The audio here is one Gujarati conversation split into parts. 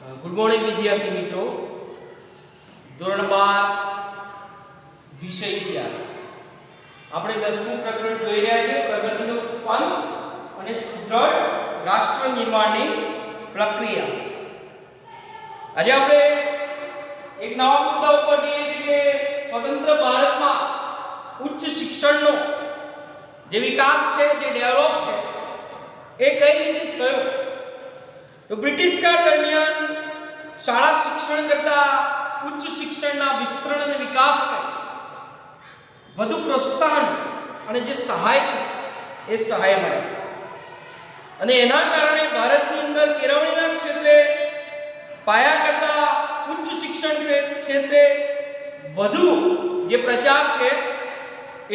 ગુડ મોર્નિંગ વિદ્યાર્થી મિત્રો. ધોરણ 12 વિષય ઇતિહાસ. આપણે 10મું પ્રકરણ જોઈ રહ્યા છે, પ્રગતિનો પંથ અને સુદૃઢ રાષ્ટ્ર નિર્માણની પ્રક્રિયા. આજે આપણે એક નવા મુદ્દા ઉપર જઈએ છીએ કે સ્વતંત્ર ભારતમાં ઉચ્ચ શિક્ષણનો જે વિકાસ છે, જે ડેવલપ છે, એ કઈ રીતે થયો. તો બ્રિટિશ કાળ દરમિયાન શાળા શિક્ષણ કરતા ઉચ્ચ શિક્ષણના વિસ્તરણ અને વિકાસને વધુ પ્રોત્સાહન અને જે સહાય છે એ સહાય મળે, અને એના કારણે ભારતની અંદર કેળવણીના ક્ષેત્રે પાયા કરતા ઉચ્ચ શિક્ષણ ક્ષેત્રે વધુ જે પ્રચાર છે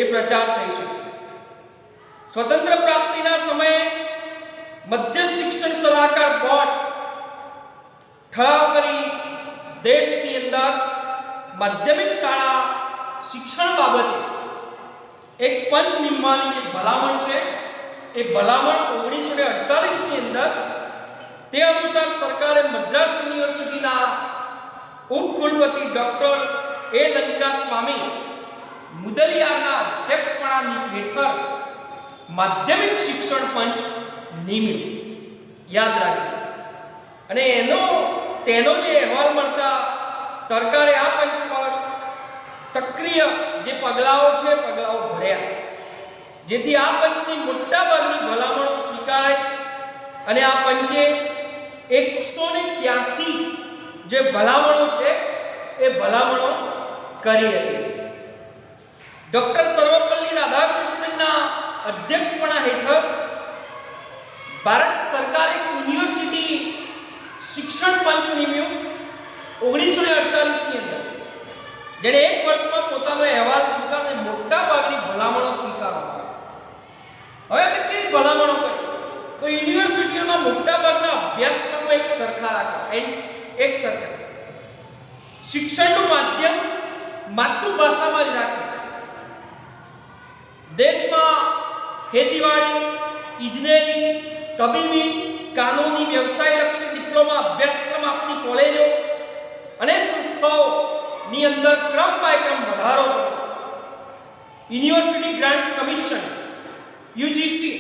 એ પ્રચાર થઈ શકે. સ્વતંત્ર પ્રાપ્તિના સમયે મધ્ય શિક્ષણ સલાહકાર બોર્ડ ઠરાવ કરી દેશની અંદર માધ્યમિક શાળા શિક્ષણ બાબતે એક પંચ નિમવાની જે ભલામણ છે એ ભલામણ 1948 ની અંદર તે અનુસાર સરકારે મદ્રાસ યુનિવર્સિટીના ઉપકુલપતિ ડોક્ટર એ લંકા સ્વામી મુદલિયારના અધ્યક્ષપણા હેઠળ માધ્યમિક શિક્ષણ પંચ નિમ્યું. યાદ રાખજો. અને તેનો જે અહેવાલ મળતા સરકારે આ પંચ પર સક્રિય જે પગલાઓ ભર્યા, જેથી આ પંચની મોટાભાગની ભલામણો સ્વીકારાય અને આ પંચે 183 જે ભલામણો છે એ ભલામણો કરી હતી. ડોક્ટર સર્વપલ્લી રાધાકૃષ્ણનના અધ્યક્ષપણા હેઠળ ભારત સરકારે યુનિવર્સિટી શિક્ષણ પંચ નિમ્યું 1948 ની અંદર, જેણે એક વર્ષમાં પોતાનો અહેવાલ સ્વીકારીને મોટા ભાગની ભલામણો સ્વીકારવામાં આવી. હવે આપણે કેવી ભલામણો કરી? તો યુનિવર્સિટીઓના મોટા ભાગના અભ્યાસક્રમો એક સરખા રાખવા, એક સરખા. શિક્ષણનું માધ્યમ માતૃભાષામાં જ રાખવું. દેશમાં ખેતીવાડી, ઇજનેરી, તબીબી, કાનૂની, વ્યવસાયલક્ષી ડિપ્લોમા અભ્યાસક્રમ આપતી કોલેજો અને સંસ્થાઓની અંદર ક્રમ બાય ક્રમ વધારો કરો. યુનિવર્સિટી ગ્રાન્ટ કમિશન યુજીસી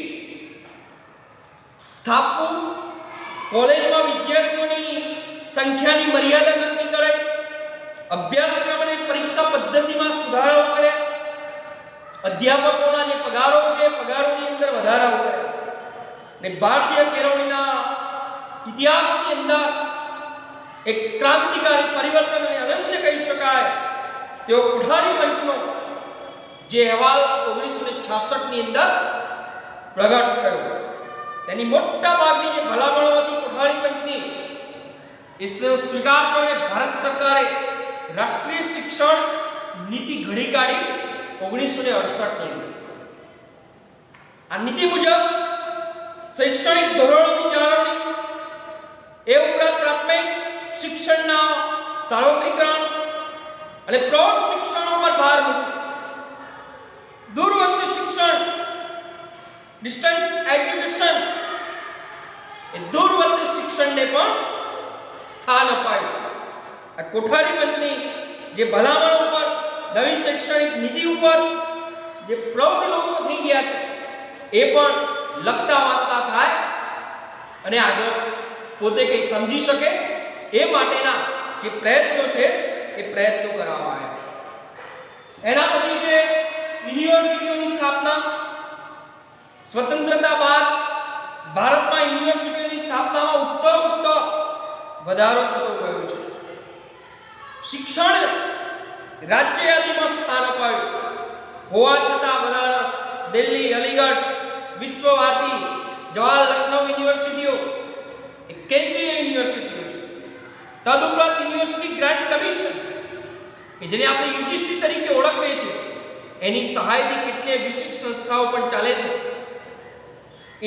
સ્થાપવું. કોલેજમાં વિદ્યાર્થીઓની સંખ્યાની મર્યાદા નક્કી કરાઈ. અભ્યાસક્રમ અને પરીક્ષા પદ્ધતિમાં સુધારો કર્યા. અધ્યાપકોના જે પગારો છે પગારોની અંદર વધારો કર્યા. ને ભારતીય કેળવણીના ઇતિહાસની અંદર એક ક્રાંતિકારી પરિવર્તન અને અનન્ય કહી શકાય તેઓ કોઠારી પંચનો જે અહેવાલ 1966 ની અંદર પ્રગટ થયો, તેની મોટા ભાગની જે ભલામણો હતી કોઠારી પંચની, એ સ્વીકાર કરીને ભારત સરકારે રાષ્ટ્રીય શિક્ષણ નીતિ ઘડી કાઢી 1968 ની અંદર. આ નીતિ મુજબ શૈક્ષણિક ધોરણોની જાળવણી, એ ઉપરાંત પ્રાથમિક શિક્ષણના સાર્વત્રિકરણ અને પ્રૌઢ શિક્ષણ પર ભાર મૂક્યો. દૂરવર્તી શિક્ષણ, ડિસ્ટન્સ એજ્યુકેશન, એ દૂરવર્તી શિક્ષણને પણ સ્થાન અપાયું. આ કોઠારી પંચની જે ભલામણો ઉપર, નવી શૈક્ષણિક નીતિ ઉપર જે પ્રૌઢ લોકો થઈ ગયા છે એ પણ લખતા વાંચતા થાય અને આગળ પોતે કંઈ સમજી શકે એ માટેના જે પ્રયત્નો છે એ પ્રયત્નો કરવામાં આવ્યા. એના પછી છે યુનિવર્સિટીઓની સ્થાપના. સ્વતંત્રતા બાદ ભારતમાં યુનિવર્સિટીઓની સ્થાપનામાં ઉત્તર વધારો થતો ગયો છે. શિક્ષણ રાજ્ય યાદીમાં સ્થાન અપાયું હોવા છતાં બનારસ, દિલ્હી, અલીગઢ, વિશ્વ ભારતી, જવાહર લખનઉ યુનિવર્સિટીઓ એ કેન્દ્રીય યુનિવર્સિટીઓ છે. તદુપરાંત યુનિવર્સિટી ગ્રાન્ટ કમિશન, કે જેને આપણે યુજીસી તરીકે ઓળખીએ છીએ, એની સહાયથી કેટલીય વિશિષ્ટ સંસ્થાઓ પણ ચાલે છે.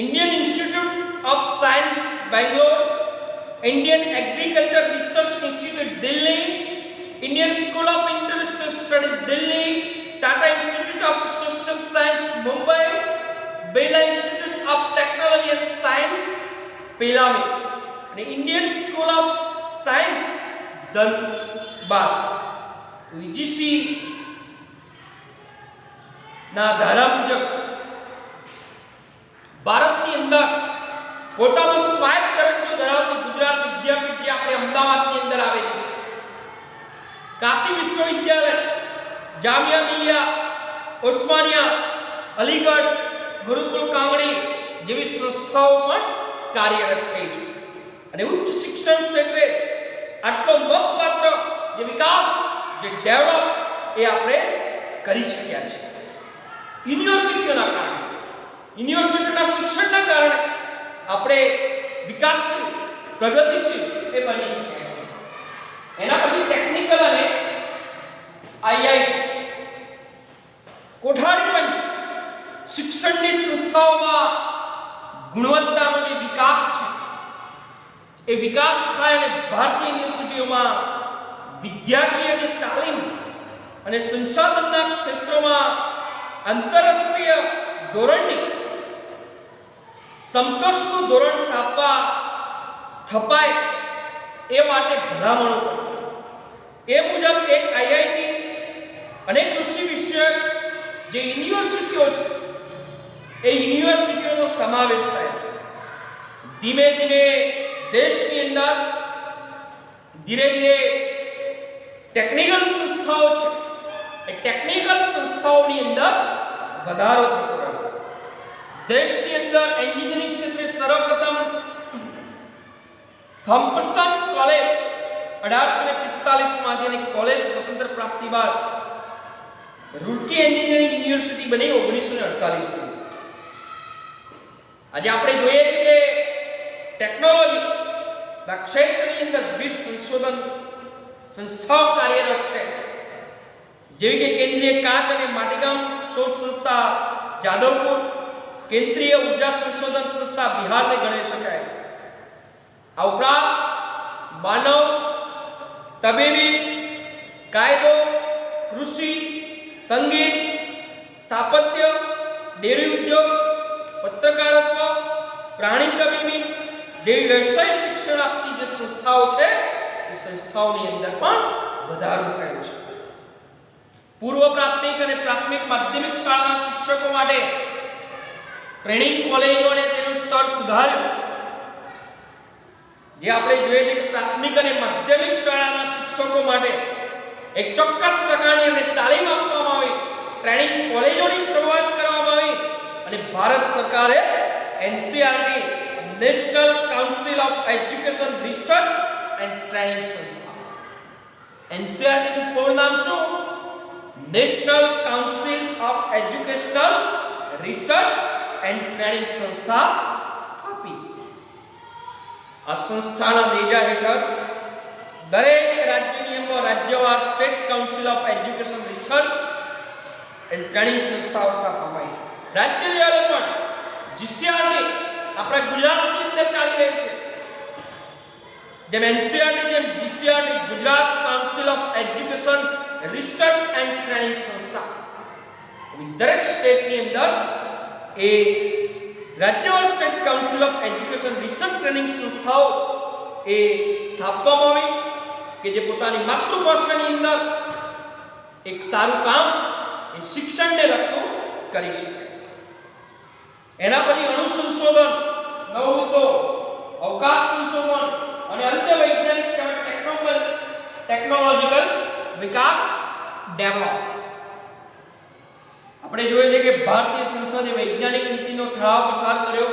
Indian institute of science Bangalore, Indian agriculture research institute Delhi, Indian school of international studies Delhi, Tata institute of social science Mumbai, Birla institute of technology and science પેલામે, અને Indian school of Dhanbad. UGC ના ધારા મુજબ ભારતની અંદર પોતાનો સ્વાયત્ત દરજ્જો ધરાવતી ગુજરાત વિદ્યાપીઠ જે આપણે અમદાવાદની અંદર આવેલી છે, કાશી વિશ્વવિદ્યાલય, જામિયા મિલિયા ઓસ્માનિયા, અલીગઢ, ગુરુકુલ કાંગડી જેવી સંસ્થાઓ પણ કાર્યરત થઈ છે. અને ઉચ્ચ શિક્ષણ ક્ષેત્રે આટલો નોંધપાત્ર જે વિકાસ, જે ડેવલપ એ આપણે કરી શક્યા છે યુનિવર્સિટીઓના કારણે. યુનિવર્સિટીના શિક્ષણના કારણે આપણે વિકાસશીલ, પ્રગતિશીલ એ બની શક્યા છે. એના પછી ટેકનિકલ અને આઈઆઈટી, કોઠારી પંચ, શિક્ષણની સંસ્થાઓમાં ગુણવત્તાનો જે વિકાસ છે એ વિકાસ થાય અને ભારતીય યુનિવર્સિટીઓમાં વિદ્યાર્થીઓ જે તાલીમ અને સંશોધનના ક્ષેત્રોમાં આંતરરાષ્ટ્રીય ધોરણની સમકક્ષનું ધોરણ સ્થપાય એ માટે ભલામણો કરી. એ મુજબ એક આઈઆઈટી અને કૃષિ વિષયક જે યુનિવર્સિટીઓ છે એ યુનિવર્સિટીઓનો સમાવેશ થાય. ધીમે ધીમે દેશની અંદર ધીરે ધીરે ટેકનિકલ સંસ્થાઓ છે એ ટેકનિકલ સંસ્થાઓની અંદર વધારો થતો રહ્યો. દેશની અંદર એન્જિનિયરિંગ ક્ષેત્રે સર્વપ્રથમ થોમ્પસન કોલેજ 1845 માં જેને કોલેજ સ્વતંત્ર પ્રાપ્તિ બાદ રૂરકી એન્જિનિયરિંગ યુનિવર્સિટી બની 1948 માં. આજે આપણે જોઈએ છીએ કે ટેકનોલોજી ના ક્ષેત્રની અંદર વિવિધ સંશોધન સંસ્થાઓ કાર્યરત છે, જેવી કે કેન્દ્રીય કાચ અને માટીકામ શોધ સંસ્થા જાદવપુર, કેન્દ્રીય ઉર્જા સંશોધન સંસ્થા બિહારને ગણી શકાય. આ ઉપરાંત માનવ, તબીબી, કાયદો, કૃષિ, સંગીત, સ્થાપત્ય, ડેરી ઉદ્યોગ, પત્રકારત્વ, પ્રાણી તબીબી જેવી વ્યવસાય શિક્ષણ આપતી જે સંસ્થાઓ છે એ સંસ્થાઓની અંદર પણ વધારો થયો છે. પૂર્વ પ્રાથમિક અને પ્રાથમિક માધ્યમિક શાળાના શિક્ષકો માટે ટ્રેનિંગ કોલેજો અને તેનું સ્તર સુધાર્યું. જે આપણે જોઈએ છે કે પ્રાથમિક અને માધ્યમિક શાળાના શિક્ષકો માટે એક ચોક્કસ પ્રકારની એમને તાલીમ આપવામાં આવી, ટ્રેનિંગ કોલેજોની શરૂઆત કરવામાં આવી અને ભારત સરકારે NCERT national council of education research and training સંસ્થા, એનસીઆરટી નું પૂરું નામ શું? National council of educational research and training સંસ્થા સ્થાપી. આ સંસ્થાના નેજા હેઠળ દરેક રાજ્યની અંદર રાજ્યવાર state council of education research and training સંસ્થાઓ સ્થાપવામાં આવી. રાજ્ય લેવલે પણ જીસીઆરટી આપણા ગુજરાતની અંદર ચાલી રહી છે. જેમ એનસીઆરટી જેમ GCERT Gujarat council of education research and training સંસ્થા દરેક સ્ટેટની અંદર એ રાજ્યવાર state council of education research training સંસ્થાઓ એ સ્થાપવામાં આવી કે જે પોતાની માતૃભાષાની અંદર એક સારું કામ એ શિક્ષણને લગતું કરી શકે. એના પછી અણુ સંશોધન, નવમુદ્દો, અવકાશ સંશોધન અને અન્ય વૈજ્ઞાનિક ટેકનોલોજીકલ વિકાસ ડેવલપ. આપણે જોઈએ છે કે ભારતીય સંસદે વૈજ્ઞાનિક નીતિનો ઠરાવ પસાર કર્યો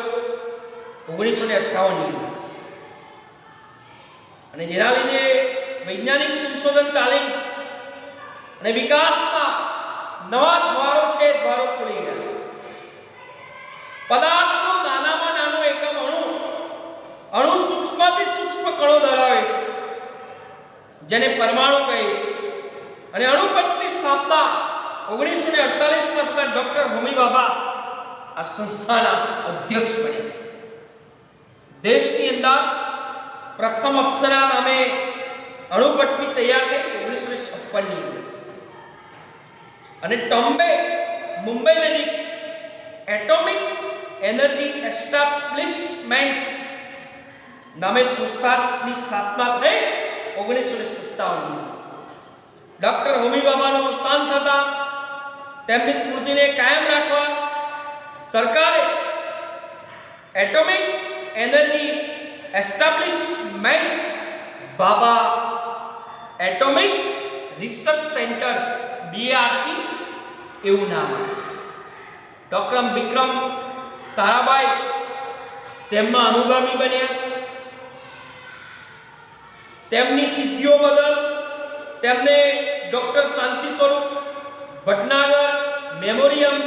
1958 ની અંદર અને જેના લીધે વૈજ્ઞાનિક સંશોધન, તાલીમ અને વિકાસમાં નવા દ્વારો છે, દ્વારો ખુલી ગયા. પદાર્થનો નાનામાં નાનો એકમ અણુ સૂક્ષ્મથી સૂક્ષ્મ કણો ધરાવે છે જેને પરમાણુ કહે છે. અને અણુ પંચની સ્થાપના 1948 માં થતા ડોક્ટર હોમી ભાભા આ સંસ્થાના અધ્યક્ષ બન્યા. દેશની અંદર પ્રથમ અપ્સરા નામે અણુભઠ્ઠી તૈયાર થઈ 1956 ની અંદર અને ટોમ્બે મુંબઈ નજીક એટોમિક એનર્જી એસ્ટાબ્લિશમેન્ટ નામે સંસ્થાની સ્થાપના થઈ 1957 ડોક્ટર હોમી બાબાનું અવસાન થતા તેમની સ્મૃતિને કાયમ રાખવા સરકારે એટોમિક એનર્જી એસ્ટાબ્લિશમેન્ટ બાબા એટોમિક રિસર્ચ સેન્ટર બીઆરસી એવું નામ આપ્યું. ડોક્ટર વિક્રમ સારાભાઈ તેમના અનુગામી બન્યા. તેમની સિદ્ધિઓ બદલ તેમને ડોક્ટર શાંતિ સ્વરૂપ ભટનાગર મેમોરિયલ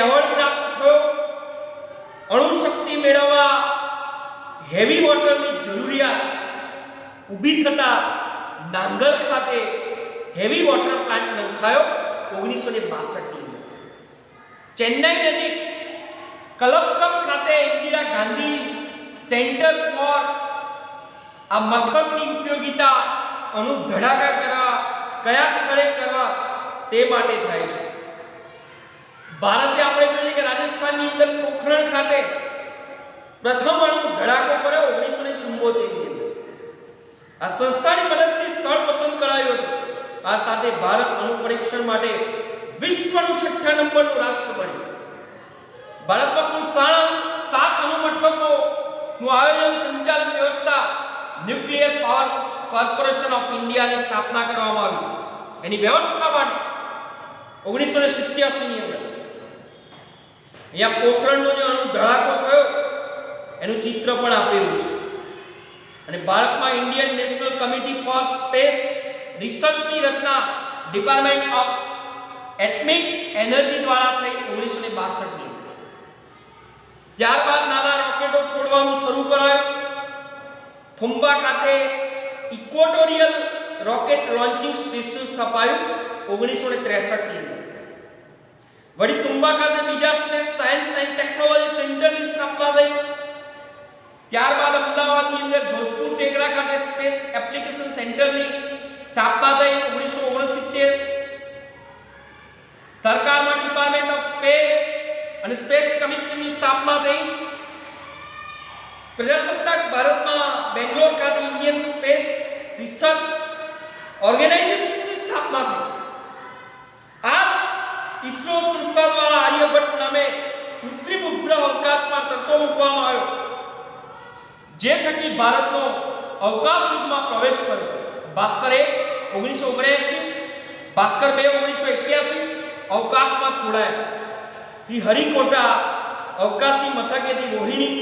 એવોર્ડ પ્રાપ્ત થયો. અણુશક્તિ મેળવવા હેવી વોટરની જરૂરિયાત ઊભી થતા નાંગલ ખાતે હેવી વોટર પ્લાન્ટ નંખાયો 1962 ની અંદર. ચેન્નઈ નજીક કલક્કમ ખાતે ઇન્દિરા ગાંધી સેન્ટર ફોર આ મથકની ઉપયોગિતા અણુ ધડાકા કરવા કયા સ્થળે કરવા તે માટે થાય છે. ભારતે આપણે જોઈએ કે રાજસ્થાનની અંદર પોખરણ ખાતે પ્રથમ અણુ ધડાકો કર્યો 1974 ની અંદર. આ સંસ્થાની મદદથી સ્થળ પસંદ કરાયું હતું. આ સાથે ભારત અણુ પરીક્ષણ માટે વિશ્વનું 6થા નંબરનું રાષ્ટ્ર બન્યું. ભારતમાં કુલ 7 અણુ મથકોનું આયોજન સંચાલન વ્યવસ્થા ન્યુક્લિયર પાવર કોર્પોરેશન ઓફ ઇન્ડિયાની સ્થાપના કરવામાં આવી. એની વ્યવસ્થા માટે 1987 ની અંદર અહીંયા પોખરણનો જે અણુ ધડાકો થયો એનું ચિત્ર પણ આપેલું છે. અને ભારતમાં Indian national committee for space રિસર્ચની રચના ડિપાર્ટમેન્ટ ઓફ એટમિક એનર્જી દ્વારા થઈ 1962 ની. ત્યારબાદ નાના રોકેટો છોડવાનું શરૂ કરાયું. થુંબા ખાતે ઇક્વેટોરિયલ રોકેટ લોન્ચિંગ સ્ટેશન સ્થપાયું 1963 ની અંદર. વળી થુંબા ખાતે બીજા સ્પેસ સાયન્સ એન્ડ ટેકનોલોજી સેન્ટરની સ્થાપના થઈ. ત્યારબાદ અમદાવાદની અંદર જોધપુર ટેકરા ખાતે સ્પેસ એપ્લિકેશન સેન્ટરની સ્થાપના થઈ 1969. સરકારમાં ડિપાર્ટમેન્ટ ઓફ સ્પેસ અને સ્પેસ કમિશનની સ્થાપના થઈ. પ્રજાસત્તાક ભારતમાં બેંગ્લોર ખાતે ઇન્ડિયન સ્પેસ રિસર્ચ ઓર્ગેનાઇઝેશનની સ્થાપના થઈ. આજ ઇસરો સંસ્થા દ્વારા આર્યભટ્ટ નામે કૃત્રિમ ઉપગ્રહ અવકાશમાં તરતો મૂકવામાં આવ્યો, જે થકી ભારતનો અવકાશ યુગમાં પ્રવેશ કર્યો. ભાસ્કર 1 1979, ભાસ્કર 2 1981 અવકાશમાં છોડાયા. શ્રી હરિકોટા અવકાશી મથકેથી રોહિણી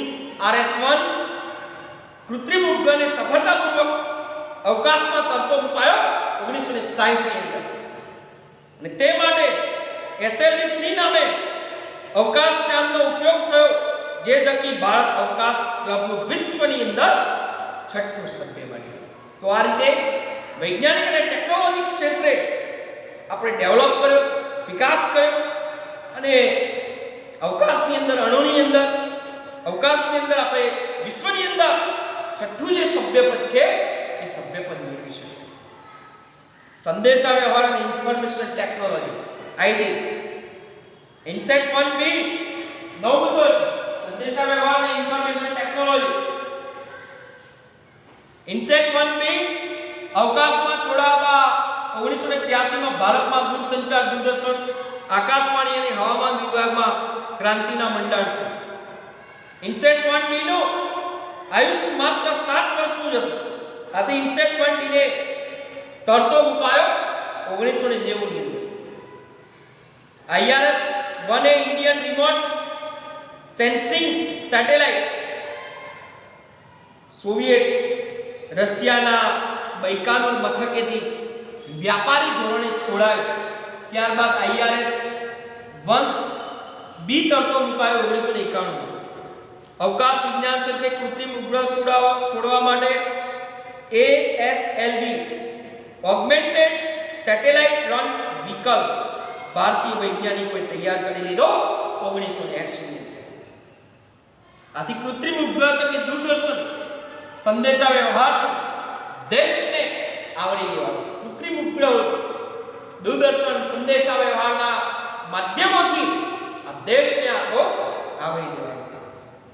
RS-1 કૃત્રિમ ઉપગ્રહને સફળતાપૂર્વક અવકાશમાં તરતો મુકાયો 1960 ની અંદર. અને તે માટે SLV-3 નામે અવકાશયાનનો ઉપયોગ થયો, જે થકી ભારત અવકાશ ક્લબનું વિશ્વની અંદર 6થું સભ્ય બન્યું. તો આ રીતે વૈજ્ઞાનિક અને ટેકનોલોજી ક્ષેત્રે આપણે ડેવલપ કર્યો, વિકાસ કર્યો અને અવકાશની અંદર અણુની અંદર અવકાશની અંદર આપણે વિશ્વની અંદર 6થું જે સભ્યપદ છે એ સભ્યપદ મેળવી શકીએ. સંદેશા વ્યવહાર અને information technology IT inset 1B નવ મુદ્દો છે. સંદેશા વ્યવહાર અને ઇન્ફોર્મેશન ટેકનોલોજી ઇનસેટ 1B અવકાશમાં છોડાતા 1983 માં ભારતમાં દૂરસંચાર, દૂરદર્શન, આકાશવાણી અને હવામાન વિભાગમાં ક્રાંતિના મંડાણ થયા. ઇનસેટ 1B નો આયુષ્ય માત્ર 7 વર્ષનું જ હતું. આથી ઇનસેટ 1D ને તરતો મુકાયો 1990 ની અંદર. IRS-1 એ Indian remote sensing satellite Soviet રશિયાના બૈકાનુર મથકેથી વ્યાપારી ધોરણે છોડાયો. ત્યારબાદ IRS-1B તરતો મુકાયો 1991. અવકાશ વિજ્ઞાન ક્ષેત્રે કૃત્રિમ ઉપગ્રહ છોડવા માટે ASLV augmented satellite launch vehicle ભારતીય વૈજ્ઞાનિકોએ તૈયાર કરી લીધો 1980 ની અંદર. આથી કૃત્રિમ ઉપગ્રહ તરીકે દૂરદર્શન સંદેશા વ્યવહારથી દેશને આવરી લેવાનું. કૃત્રિમ ઉપગ્રહોથી દૂરદર્શન સંદેશા વ્યવહારના માધ્યમોથી આ દેશને આખો આવરી લેવાનો.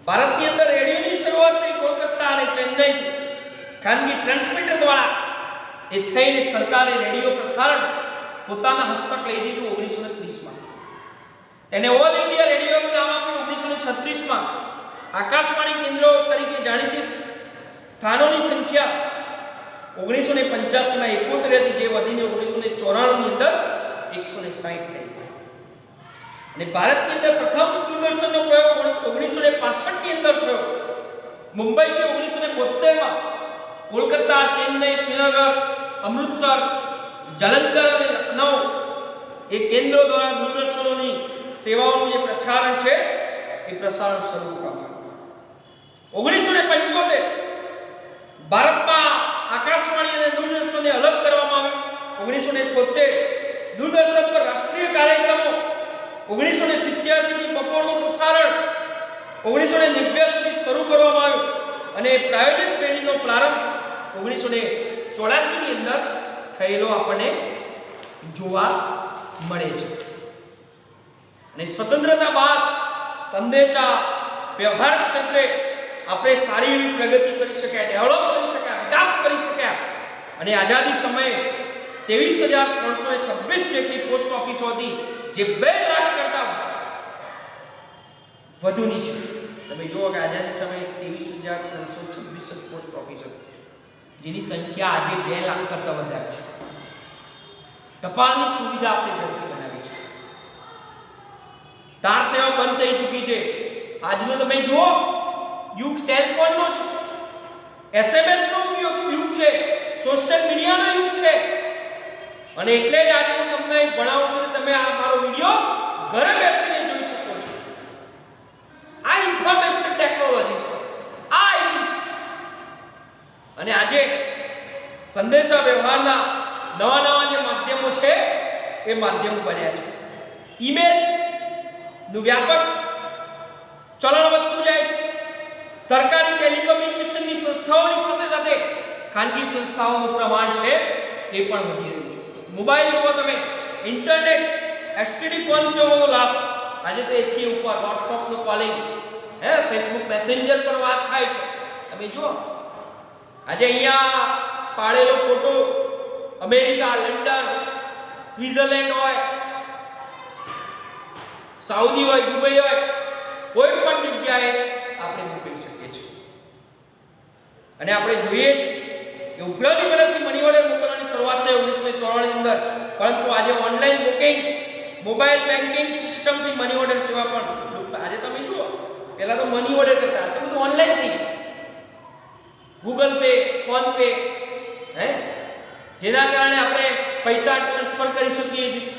ભારતની અંદર રેડિયોની શરૂઆત થઈ કોલકાતા અને ચેન્નઈથી. ખાનગી ટ્રાન્સમીટર દ્વારા એ થઈને સરકારે રેડિયો પ્રસારણ પોતાના હસ્તક લઈ દીધું 1930માં. તેને ઓલ ઇન્ડિયા રેડિયોનું નામ આપ્યું 1936માં. આકાશવાણી કેન્દ્રો તરીકે જાણીતી સ્થાનોની સંખ્યા 1985માં 71 હતી, જે વધીને 1994ની અંદર 160 થઈ ગઈ. અને ભારતની અંદર પ્રથમ દૂરદર્શનનો પ્રયોગ 1965ની અંદર થયો. મુંબઈથી 1972માં કોલકાતા, ચેન્નઈ, શ્રીનગર, અમૃતસર, જલંધર અને લખનઉ એ કેન્દ્રો દ્વારા દૂરદર્શનોની સેવાઓનું જે પ્રસારણ છે એ પ્રસારણ શરૂ કરવામાં આવ્યું. 1975 ભારતમાં આકાશવાણી અને દૂરદર્શનને અલગ કરવામાં આવ્યું. 1976 દૂરદર્શન પર રાષ્ટ્રીય કાર્યક્રમો, 1987 થી બપોરનું પ્રસારણ 1989 થી શરૂ કરવામાં આવ્યું અને પ્રાયોજિત શ્રેણીનો પ્રારંભ 1984 ની અંદર થયેલો આપણને જોવા મળે છે. અને સ્વતંત્રતા બાદ સંદેશા વ્યવહાર ક્ષેત્રે આપણે સારી એવી પ્રગતિ કરી શક્યા, ડેવલપ કરી શક્યા, વિકાસ કરી શક્યા. અને આઝાદી સમયે 23,326 જેટલી પોસ્ટ ઓફિસો હતી, જે 2 લાખ કરતા વધુની છે. તમે જુઓ કે આઝાદી સમયે 23,326 પોસ્ટ ઓફિસ હતી, જેની સંખ્યા આજે 2 લાખ કરતા વધારે છે. ટપાલની સુવિધા આપણે ઝડપી બનાવી છે. તાર સેવા બંધ થઈ ચૂકી છે. આજનો તમે જુઓ યુગ સેલફોનનો છે, SMS નો યુગ છે, સોશિયલ મીડિયાનો યુગ છે. અને એટલે જ આજે હું તમને ભણાવું છું કે તમે આ મારો વિડિયો ઘરે બેસીને જોઈ શકો છો. આ ઇન્ફોર્મેશન ટેકનોલોજી છે, આ આઈટી છે. અને આજે સંદેશા વ્યવહારના નવા જે માધ્યમો છે એ માધ્યમો બન્યા છે. ઈમેલ નું વ્યાપક ચલણ વધતું જાય છે. સરકારી ટેલિકોમ્યુનિકેશનની સંસ્થાઓની સાથે સાથે ખાનગી સંસ્થાઓનું પ્રમાણ છે એ પણ વધી રહ્યું છે. મોબાઈલ ઉપર તમે ઇન્ટરનેટ, એસટીડી ફોન સેવાનો લાભ આજે તો એથી ઉપર WhatsApp નું કોલિંગ, Facebook મેસેન્જર પર વાત થાય છે. તમે જુઓ આજે અહીંયા પાડેલો ફોટો અમેરિકા, લંડન, સ્વિટ્ઝરલેન્ડ હોય, સાઉદી હોય, દુબઈ હોય, કોઈ પણ જગ્યાએ આપણે મોકલી શકીએ છીએ. અને આપણે જોઈએ છીએ કે ઉપલબ્ધ મદદથી મની ઓર્ડર મોકલવાની શરૂઆત થઈ 1994 ની અંદર, પરંતુ આજે ઓનલાઈન બુકિંગ, મોબાઈલ બેન્કિંગ સિસ્ટમથી મની ઓર્ડર સેવા પણ આજે તમે જુઓ, પહેલા તો મની ઓર્ડર કરતા, તો બધું ઓનલાઈન થઈ ગયું. ગૂગલ પે, ફોન પે, જેના કારણે આપણે પૈસા ટ્રાન્સફર કરી શકીએ છીએ.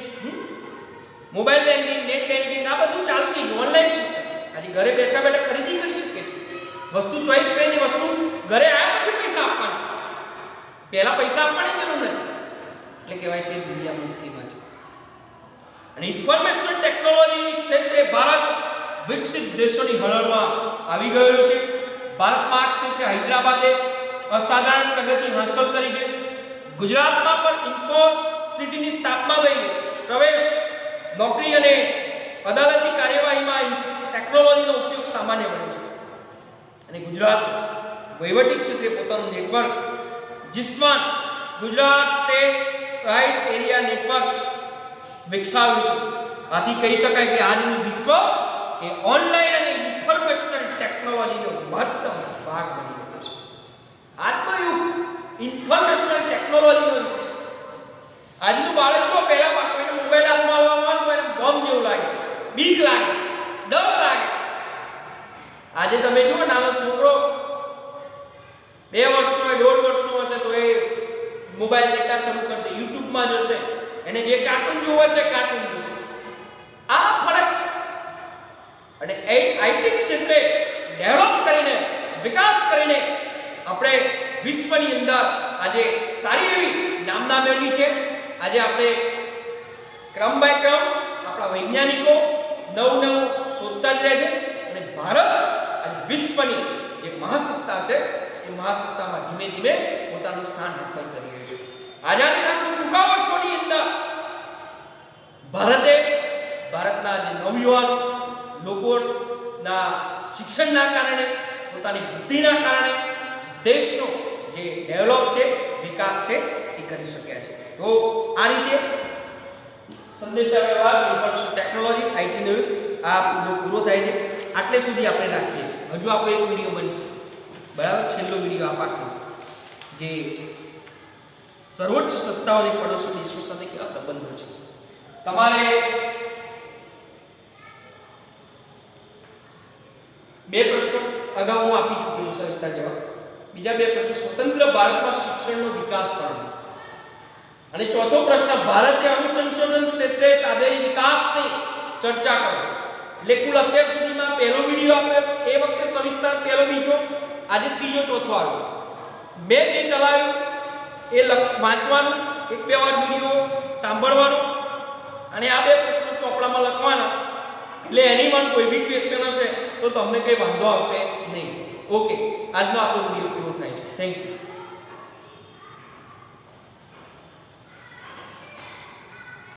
મોબાઈલ બેન્કિંગ, નેટ બેન્કિંગ આ બધું ચાલુ થઈ ગયું, ઓનલાઈન સિસ્ટમ. આજે ઘરે બેઠા બેઠા ખરીદી કરી શકીએ છીએ. વસ્તુ ચોઈસ કરીને વસ્તુ ઘરે આવ્યા પછી પૈસા આપવાના, પહેલા પૈસા આપવાની જરૂર નથી. એટલે કહેવાય છે દુનિયા મુક્તિમાં છે. અને ઇન્ફોર્મેશન ટેકનોલોજી ક્ષેત્રે ભારત વિકસિત દેશોની હરોળમાં આવી ગયો છે. ભારતમાં આ ક્ષેત્રે હૈદરાબાદે અસાધારણ પ્રગતિ હાંસલ કરી છે. ગુજરાતમાં પણ ઇન્ફો સિટીની સ્થાપના થઈ છે. પ્રવેશ, નોકરી અને અદાલતી કાર્યવાહીમાં ટેકનોલોજીનો ઉપયોગ સામાન્ય બન્યો છે. અને ગુજરાત વહીવટી ક્ષેત્રે પોતાનું નેટવર્ક જિસ્માન Gujarat state wide area network વિકસાવ્યું છે. આથી કહી શકાય કે આજનું વિશ્વ એ ઓનલાઈન અને ઇન્ફોર્મેશનલ ટેકનોલોજીનો મહત્તમ ભાગ બની ગયો છે. આજનો યુગ ઇન્ફોર્મેશનલ ટેકનોલોજીનો યુગ છે. આજનું બાળક જો પહેલા કોઈને મોબાઈલ આપવામાં આવે તો એને બોમ્બ જેવું લાગે, બીક લાગે, ડર લાગે. આજે તમે જુઓ નાનો છોકરો 2 વર્ષનો હોય, 1.5 વર્ષનો હશે તો એ મોબાઈલ ડેટા શરૂ કરશે, યુટ્યુબમાં જશે, એને જે કાર્ટૂન જોવે છે કાર્ટૂન જોશે. આ ફરક છે. અને આઈટી ક્ષેત્રે ડેવલપ કરીને, વિકાસ કરીને આપણે વિશ્વની અંદર આજે સારી એવી નામના મેળવી છે. આજે આપણે ક્રમ બાય ક્રમ આપણા વૈજ્ઞાનિકો નવું શોધતા જ રહે છે. અને ભારત આજે વિશ્વની જે મહાસત્તા છે એ મહાસત્તામાં ધીમે ધીમે પોતાનું સ્થાન હાંસલ કરી રહ્યું છે. આઝાદીના ટૂંકા વર્ષોની અંદર ભારતના જે નવયુવાન લોકોના શિક્ષણના કારણે, પોતાની બુદ્ધિના કારણે દેશનો જે ડેવલપ છે, વિકાસ છે એ કરી શક્યા છે. તો આ રીતે સંદેશાવ્યવહાર, ઇન્ફોર્મેશન ટેકનોલોજી, આઈટી નો આ મુદ્દો પૂરો થાય છે. આટલે સુધી આપણે રાખીએ છીએ. હજુ આપણો એક વિડીયો બનશે, બરાબર, છેલ્લો વિડીયો આ પાકનો, જે સર્વોચ્ચ સત્તાઓ અને પડોશી દેશો સાથે કેવા સંબંધો છે. તમારે બે પ્રશ્નો અગાઉ હું આપી ચૂક્યો છું સવિસ્તાર જવાબ. બીજા બે પ્રશ્નો, સ્વતંત્ર ભારતમાં શિક્ષણનો વિકાસ વર્ણવો. અને ચોથો પ્રશ્ન, ભારતીય અનુસંશોધન ક્ષેત્રે સાધેલી વિકાસની ચર્ચા કરો. એટલે કુલ અત્યાર સુધીમાં પહેલો વિડીયો આપ્યો, એ વખતે સવિસ્તાર પહેલો, બીજો, આજે ત્રીજો, ચોથો આવ્યો. મેં જે ચલાવ્યું એ વાંચવાનું, એક બે વાર વિડીયો સાંભળવાનો અને આ બે પ્રશ્નો ચોપડામાં લખવાના. એટલે એની પણ કોઈ બી ક્વેશ્ચન હશે તો તમને કંઈ વાંધો આવશે નહીં. ઓકે, આજનો આપણો વિડીયો પૂરો થાય છે. Thank you.